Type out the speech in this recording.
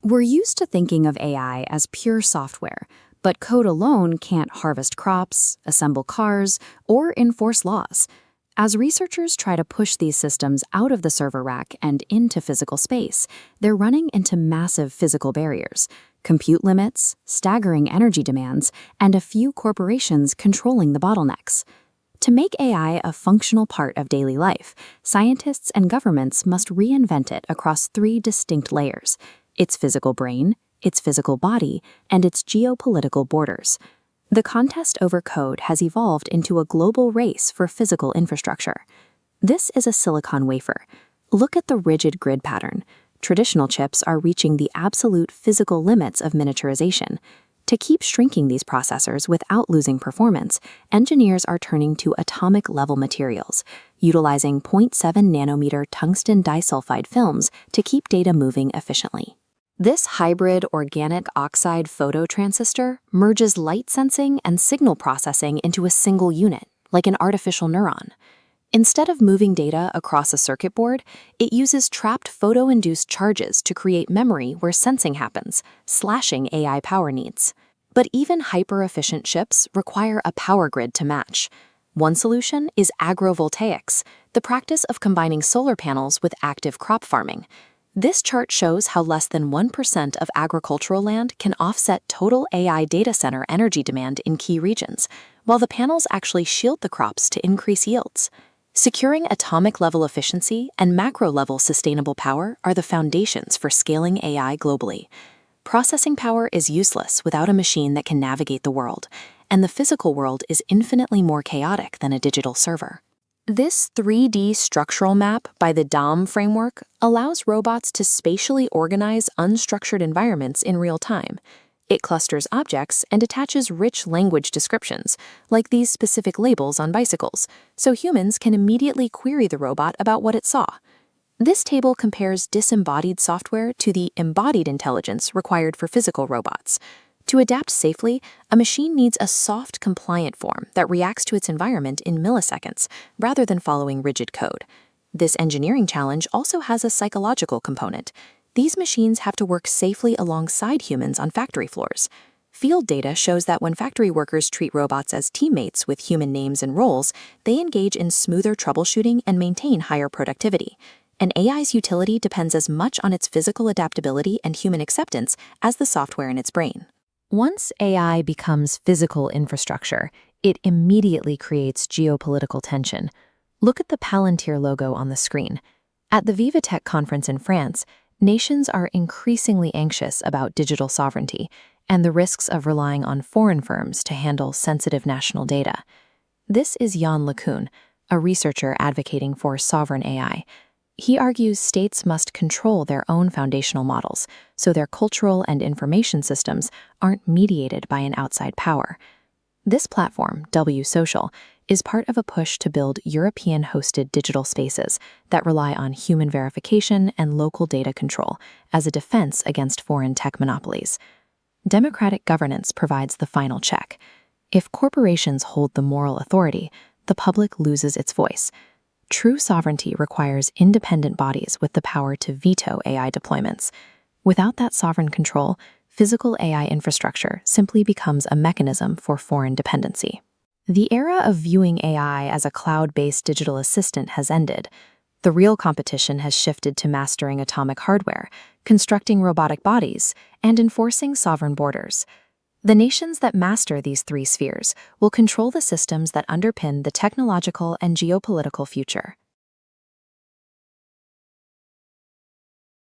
We're used to thinking of AI as pure software, but code alone can't harvest crops, assemble cars, or enforce laws. As researchers try to push these systems out of the server rack and into physical space, they're running into massive physical barriers, compute limits, staggering energy demands, and a few corporations controlling the bottlenecks. To make AI a functional part of daily life, scientists and governments must reinvent it across three distinct layers: its physical brain, its physical body, and its geopolitical borders. The contest over code has evolved into a global race for physical infrastructure. This is a silicon wafer. Look at the rigid grid pattern. Traditional chips are reaching the absolute physical limits of miniaturization. To keep shrinking these processors without losing performance, engineers are turning to atomic-level materials, utilizing 0.7 nanometer tungsten disulfide films to keep data moving efficiently. This hybrid organic oxide phototransistor merges light sensing and signal processing into a single unit, like an artificial neuron. Instead of moving data across a circuit board, it uses trapped photo-induced charges to create memory where sensing happens, slashing AI power needs. But even hyper-efficient chips require a power grid to match. One solution is agrivoltaics, the practice of combining solar panels with active crop farming. This chart shows how less than 1% of agricultural land can offset total AI data center energy demand in key regions, while the panels actually shield the crops to increase yields. Securing atomic-level efficiency and macro-level sustainable power are the foundations for scaling AI globally. Processing power is useless without a machine that can navigate the world, and the physical world is infinitely more chaotic than a digital server. This 3D structural map by the DOM framework allows robots to spatially organize unstructured environments in real time. It clusters objects and attaches rich language descriptions, like these specific labels on bicycles, so humans can immediately query the robot about what it saw. This table compares disembodied software to the embodied intelligence required for physical robots. To adapt safely, a machine needs a soft, compliant form that reacts to its environment in milliseconds, rather than following rigid code. This engineering challenge also has a psychological component. These machines have to work safely alongside humans on factory floors. Field data shows that when factory workers treat robots as teammates with human names and roles, they engage in smoother troubleshooting and maintain higher productivity. An AI's utility depends as much on its physical adaptability and human acceptance as the software in its brain. Once AI becomes physical infrastructure, it immediately creates geopolitical tension. Look at the Palantir logo on the screen. At the Viva Tech conference in France, nations are increasingly anxious about digital sovereignty and the risks of relying on foreign firms to handle sensitive national data. This is Jan LeCun, a researcher advocating for sovereign AI. He argues states must control their own foundational models, so their cultural and information systems aren't mediated by an outside power. This platform, W Social, is part of a push to build European-hosted digital spaces that rely on human verification and local data control as a defense against foreign tech monopolies. Democratic governance provides the final check. If corporations hold the moral authority, the public loses its voice. True sovereignty requires independent bodies with the power to veto AI deployments. Without that sovereign control, physical AI infrastructure simply becomes a mechanism for foreign dependency. The era of viewing AI as a cloud-based digital assistant has ended. The real competition has shifted to mastering atomic hardware, constructing robotic bodies, and enforcing sovereign borders. The nations that master these three spheres will control the systems that underpin the technological and geopolitical future.